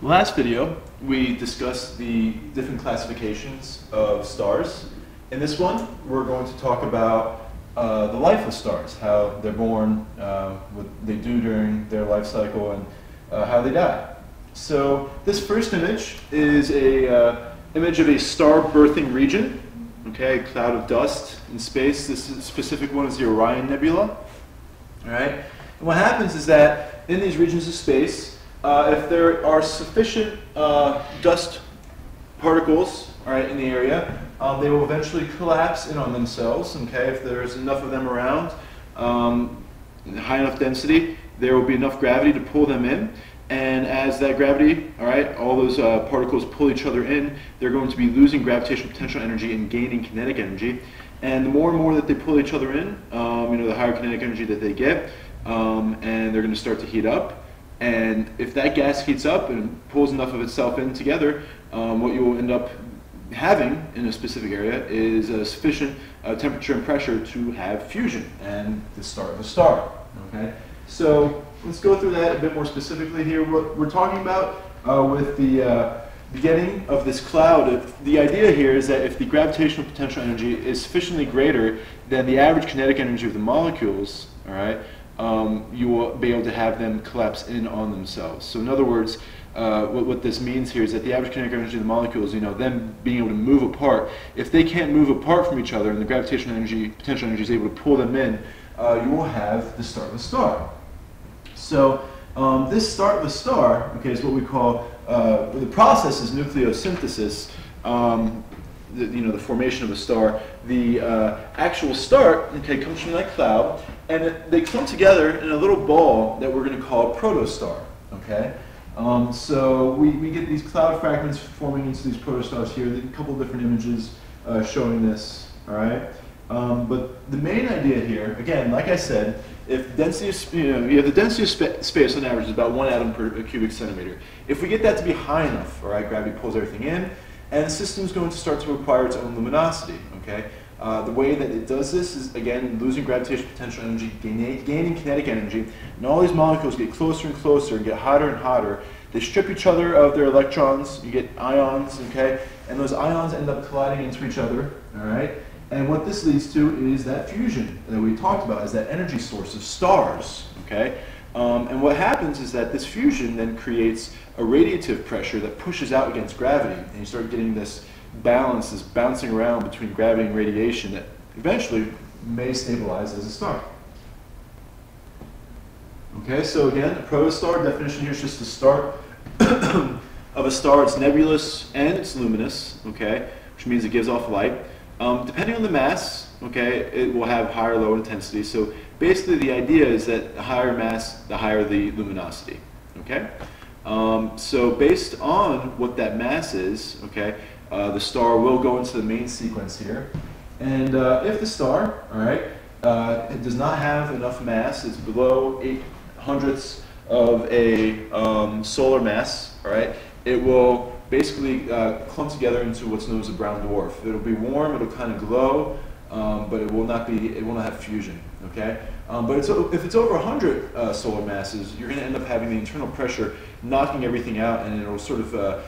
Last video, we discussed the different classifications of stars. In this one, we're going to talk about the life of stars, how they're born, what they do during their life cycle, and how they die. So this first image is a image of a star birthing region, okay, a cloud of dust in space. This specific one is the Orion Nebula. All right? And what happens is that in these regions of space, if there are sufficient dust particles, all right, in the area, they will eventually collapse in on themselves. Okay, if there's enough of them around, high enough density, there will be enough gravity to pull them in. And as that gravity, all right, all those particles pull each other in, they're going to be losing gravitational potential energy and gaining kinetic energy. And the more and more that they pull each other in, the higher kinetic energy that they get, and they're going to start to heat up. And if that gas heats up and pulls enough of itself in together, what you will end up having in a specific area is a sufficient temperature and pressure to have fusion and the start of a star. Okay, so let's go through that a bit more specifically here. What we're talking about with the beginning of this cloud, the idea here is that if the gravitational potential energy is sufficiently greater than the average kinetic energy of the molecules, all right, you will be able to have them collapse in on themselves. So in other words, what this means here is that the average kinetic energy of the molecules, them being able to move apart, if they can't move apart from each other and the gravitational energy, potential energy is able to pull them in, you will have the start of a star. So this start of a star, okay, is what we call, the process is nucleosynthesis, the formation of a star. The actual start, okay, comes from that cloud, and they clump together in a little ball that we're going to call a protostar. Okay, so we get these cloud fragments forming into these protostars here. There's a couple of different images showing this. All right, but the main idea here, again, like I said, if density of, you have the density of space on average is about 1 atom per cubic centimeter. If we get that to be high enough, all right, gravity pulls everything in, and the system is going to start to acquire its own luminosity. Okay, the way that it does this is, again, losing gravitational potential energy, gaining kinetic energy, and all these molecules get closer and closer and get hotter and hotter. They strip each other of their electrons. You get ions, okay, and those ions end up colliding into each other. All right, and what this leads to is that fusion that we talked about, is that energy source of stars. Okay. And what happens is that this fusion then creates a radiative pressure that pushes out against gravity, and you start getting this balance, this bouncing around between gravity and radiation that eventually may stabilize as a star. Okay, so again, a protostar definition here is just the start of a star. It's nebulous and it's luminous, okay, which means it gives off light. Depending on the mass, okay, it will have higher or lower intensity. So basically the idea is that the higher mass, the higher the luminosity, okay? So based on what that mass is, okay, the star will go into the main sequence here. And if the star, all right, it does not have enough mass, it's below 8/100ths of a solar mass, all right, it will basically clump together into what's known as a brown dwarf. It'll be warm, it'll kind of glow, but it will not have fusion. Okay, but if it's over 100 solar masses, you're going to end up having the internal pressure knocking everything out, and it'll sort of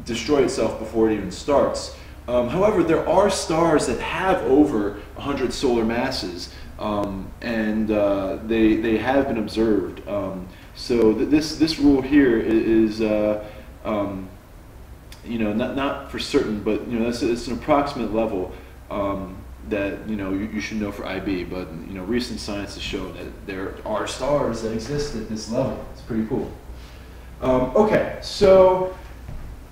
destroy itself before it even starts. However, there are stars that have over 100 solar masses, and they have been observed. So this rule here is not for certain, but it's an approximate level that you should know for IB. But recent science has shown that there are stars that exist at this level. It's pretty cool. Okay, so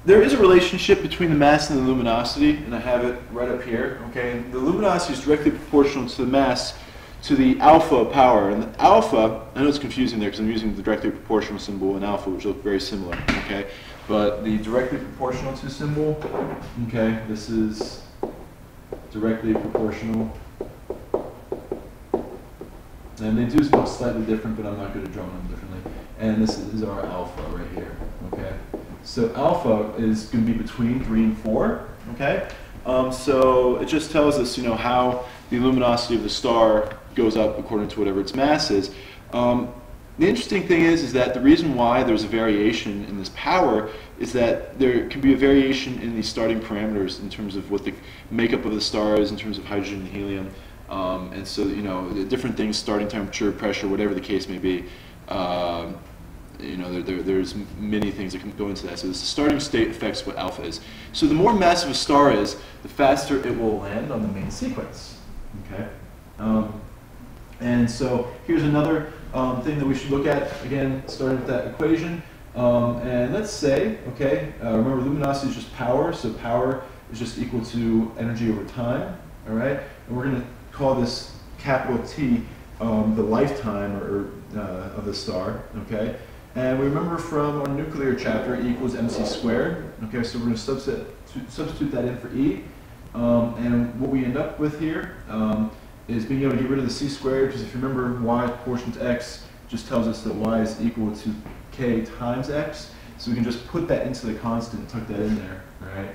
there is a relationship between the mass and the luminosity, and I have it right up here. Okay, the luminosity is directly proportional to the mass to the alpha power, and the alpha, I know it's confusing there because I'm using the directly proportional symbol and alpha, which look very similar. Okay, but the directly proportional to symbol, okay, this is directly proportional, and they do look slightly different, but I'm not going to draw them differently. And this is our alpha right here. Okay, so alpha is going to be between 3 and 4. Okay, so it just tells us how the luminosity of the star goes up according to whatever its mass is. The interesting thing is that the reason why there's a variation in this power is that there can be a variation in the starting parameters in terms of what the makeup of the star is in terms of hydrogen and helium. And so, you know, the different things, starting temperature, pressure, whatever the case may be, you know, there's many things that can go into that. So the starting state affects what alpha is. So the more massive a star is, the faster it will land on the main sequence. Okay? And so here's another thing that we should look at, again, starting with that equation. And let's say, okay, remember luminosity is just power, so power is just equal to energy over time, all right? And we're going to call this capital T the lifetime of the star, okay? And we remember from our nuclear chapter, E equals mc squared, okay? So we're going to substitute that in for E. And what we end up with here is being able to get rid of the c squared, because if you remember y proportional to x just tells us that y is equal to k times x. So we can just put that into the constant and tuck that in there, all right?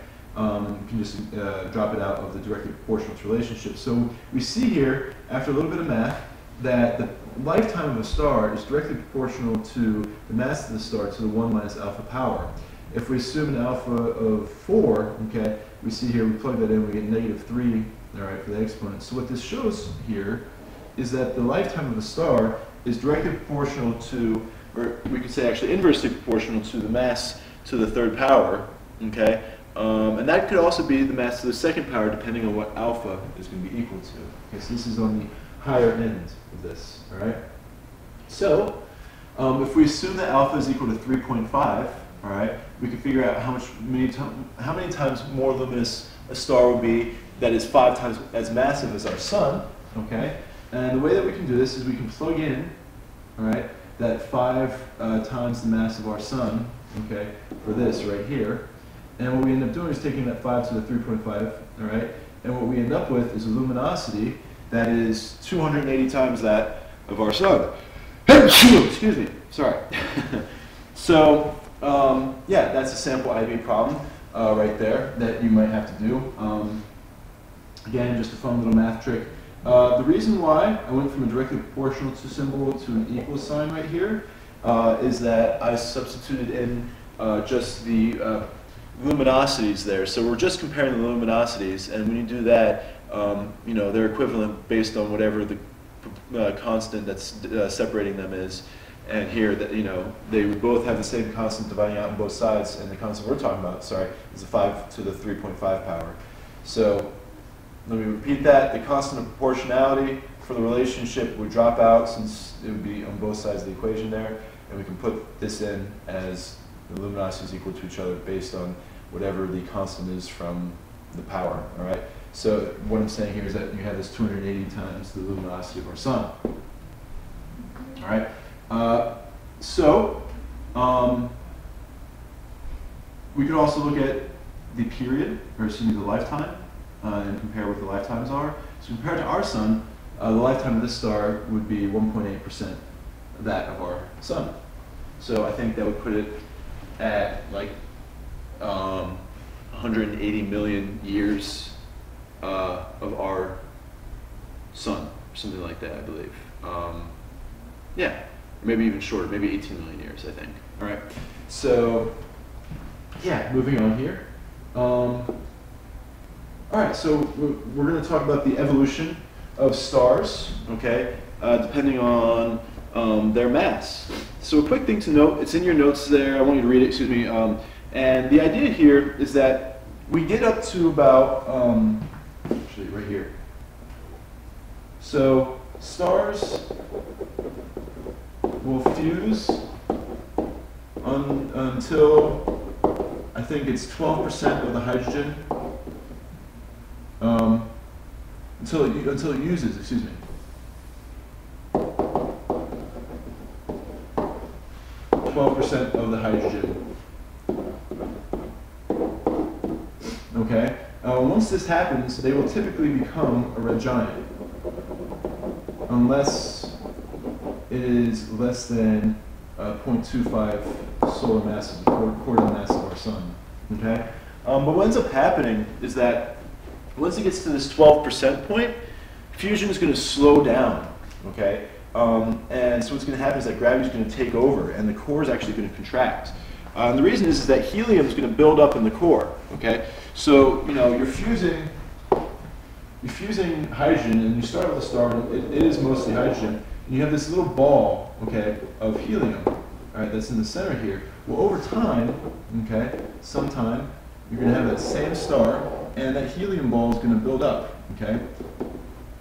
You can just drop it out of the directly proportional relationship. So we see here, after a little bit of math, that the lifetime of a star is directly proportional to the mass of the star to the 1 minus alpha power. If we assume an alpha of 4, okay, we see here, we plug that in, we get -3, all right, for the exponent. So what this shows here is that the lifetime of a star is directly proportional to, or we could say actually inversely proportional to the mass to the 3rd power, okay? And that could also be the mass to the 2nd power, depending on what alpha is going to be equal to. Okay, so this is on the higher end of this, all right? So, if we assume that alpha is equal to 3.5, all right, we can figure out how many times more luminous a star will be that is 5 times as massive as our sun, okay? And the way that we can do this is we can plug in, all right, that 5 times the mass of our sun, okay, for this right here. And what we end up doing is taking that 5 to the 3.5, all right? And what we end up with is a luminosity that is 280 times that of our sun. Excuse me, sorry. So, yeah, that's a sample IV problem right there that you might have to do. Again, just a fun little math trick. The reason why I went from a directly proportional to symbol to an equal sign right here is that I substituted in just the luminosities there. So we're just comparing the luminosities, and when you do that, you know, they're equivalent based on whatever the constant that's separating them is. And here, that, you know, they would both have the same constant dividing out on both sides, and the constant we're talking about, sorry, is a 5 to the 3.5 power. So let me repeat that. The constant of proportionality for the relationship would drop out, since it would be on both sides of the equation there, and we can put this in as the luminosity is equal to each other based on whatever the constant is from the power, all right? So what I'm saying here is that you have this 280 times the luminosity of our sun, all right? We could also look at the period, or excuse me, the lifetime, and compare what the lifetimes are. So compared to our sun, the lifetime of this star would be 1.8% that of our sun. So I think that would put it at like 180 million years of our sun, or something like that, I believe. Yeah, maybe even shorter, maybe 18 million years, I think. All right, so yeah, moving on here. All right, so we're going to talk about the evolution of stars, okay, depending on their mass. So a quick thing to note, it's in your notes there, I want you to read it, excuse me, and the idea here is that we get up to about, actually right here. So stars will fuse until I think it's 12% of the hydrogen, until it uses, excuse me. %, of the hydrogen. Okay? Once this happens, they will typically become a red giant, unless it is less than 0.25 solar masses, quarter of the mass of our sun. Okay? But what ends up happening is that once it gets to this 12% point, fusion is going to slow down. Okay? And so what's going to happen is that gravity is going to take over, and the core is actually going to contract. And the reason is that helium is going to build up in the core. Okay, so you're fusing hydrogen, and you start with a star. And it is mostly hydrogen, and you have this little ball, okay, of helium. All right, that's in the center here. Well, over time, okay, sometime you're going to have that same star, and that helium ball is going to build up. Okay.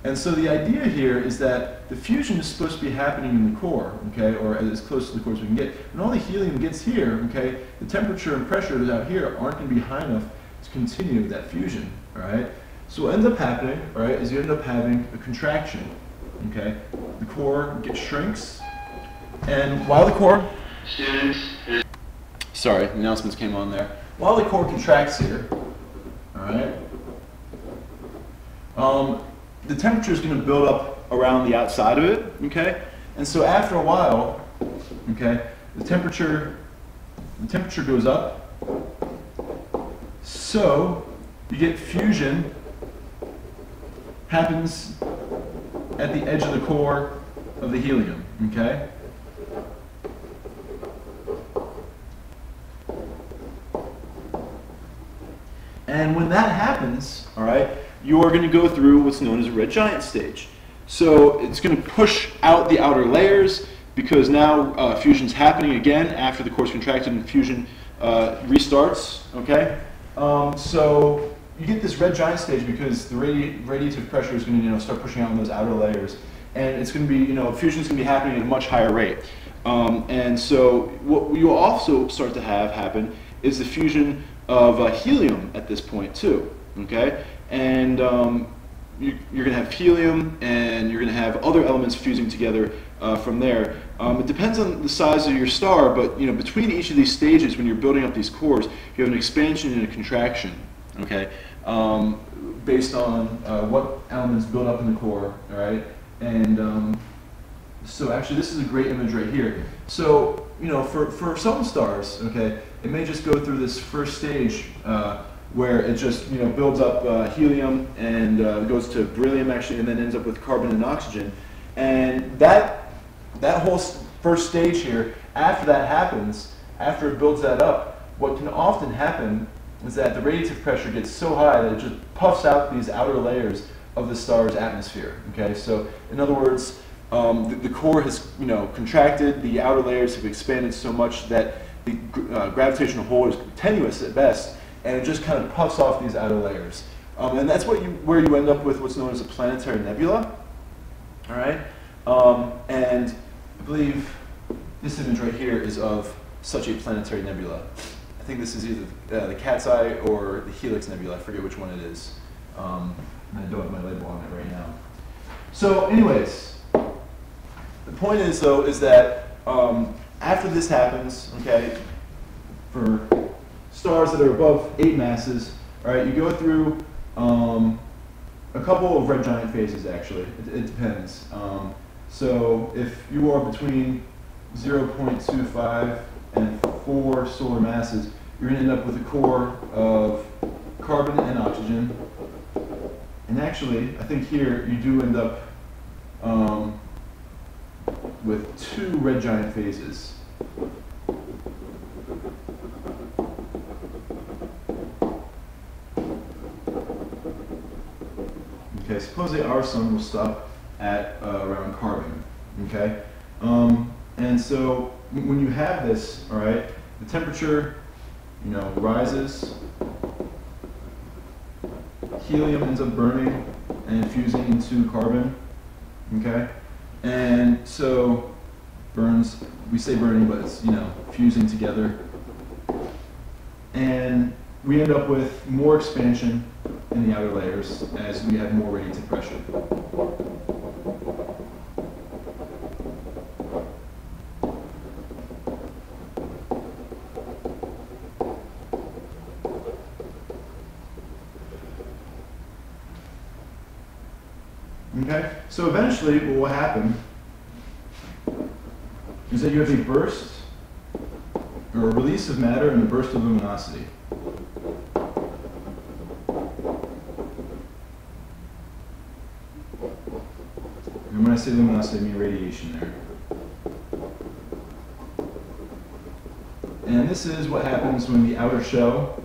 And so the idea here is that the fusion is supposed to be happening in the core, okay, or as close to the core as we can get. When all the helium gets here, okay, the temperature and pressure that's out here aren't going to be high enough to continue that fusion, all right? So what ends up happening, all right, is you end up having a contraction, okay? The core shrinks, and while the core... Sorry, announcements came on there. While the core contracts here, all right, the temperature is going to build up around the outside of it, okay? And so after a while, okay, the temperature goes up. So you get fusion happens at the edge of the core of the helium, okay? And when that happens, all right, you are going to go through what's known as a red giant stage. So it's going to push out the outer layers because now fusion's happening again after the core's contracted and fusion restarts. Okay, so you get this red giant stage because the radiative pressure is going to start pushing out in those outer layers, and it's going to be fusion's going to be happening at a much higher rate. And so what you also start to have happen is the fusion of helium at this point too. Okay. And you're going to have helium, and you're going to have other elements fusing together from there. It depends on the size of your star, but between each of these stages, when you're building up these cores, you have an expansion and a contraction. Okay, based on what elements build up in the core. All right, and so actually, this is a great image right here. So for some stars, okay, it may just go through this first stage. Where it just builds up helium and goes to beryllium actually, and then ends up with carbon and oxygen, and that whole first stage here, after that happens, after it builds that up, what can often happen is that the radiative pressure gets so high that it just puffs out these outer layers of the star's atmosphere. Okay, so in other words, the core has contracted, the outer layers have expanded so much that the gravitational hold is tenuous at best. And it just kind of puffs off these outer layers. And that's where you end up with what's known as a planetary nebula. All right? And I believe this image right here is of such a planetary nebula. I think this is either the Cat's Eye or the Helix Nebula. I forget which one it is. I don't have my label on it right now. So anyways, the point is, though, is that after this happens, okay, for stars that are above 8 masses, all right, you go through a couple of red giant phases, actually. It depends. So if you are between 0.25 and 4 solar masses, you're going to end up with a core of carbon and oxygen. And actually, I think here you do end up with 2 red giant phases. Okay, supposedly our sun will stop at around carbon. Okay, and so when you have this, all right, the temperature, rises. Helium ends up burning and fusing into carbon. Okay, and so burns. We say burning, but it's fusing together, and we end up with more expansion in the outer layers as we have more radiative pressure. Okay, so eventually what will happen is that you have a burst or a release of matter and a burst of luminosity. And when I say luminosity, I mean radiation there. And this is what happens when the outer shell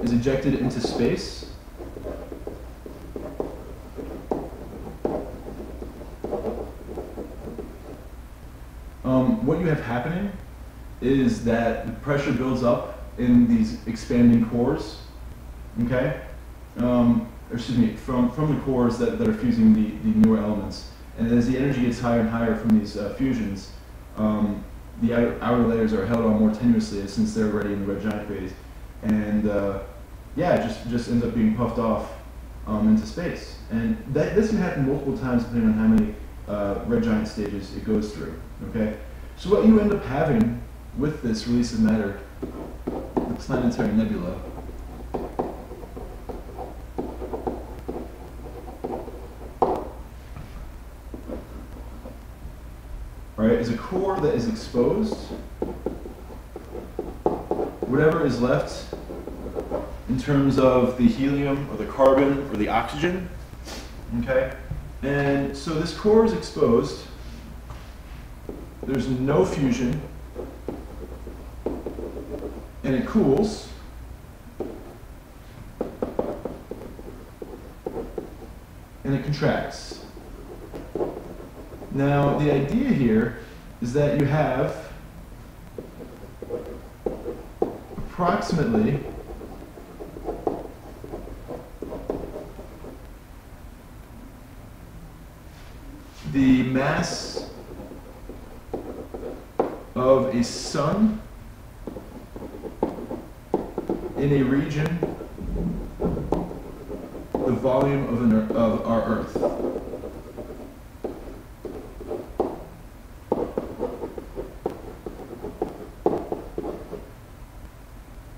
is ejected into space. What you have happening is that the pressure builds up in these expanding cores, okay? Excuse me, from the cores that are fusing the newer elements. And as the energy gets higher and higher from these fusions, the outer layers are held on more tenuously since they're already in the red giant phase. And yeah, it just ends up being puffed off into space. And this can happen multiple times depending on how many red giant stages it goes through, okay? So what you end up having with this release of matter, the Planetary Nebula, right, is a core that is exposed. Whatever is left in terms of the helium or the carbon or the oxygen, okay? And so this core is exposed. There's no fusion, and it cools. And it contracts. Now, the idea here is that you have approximately the mass of a sun in a region the volume of our Earth.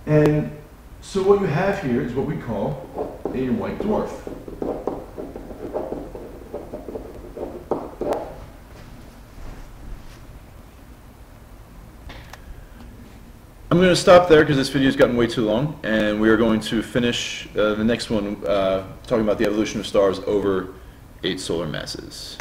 And so what you have here is what we call a white dwarf. I'm going to stop there because this video has gotten way too long, and we are going to finish the next one talking about the evolution of stars over 8 solar masses.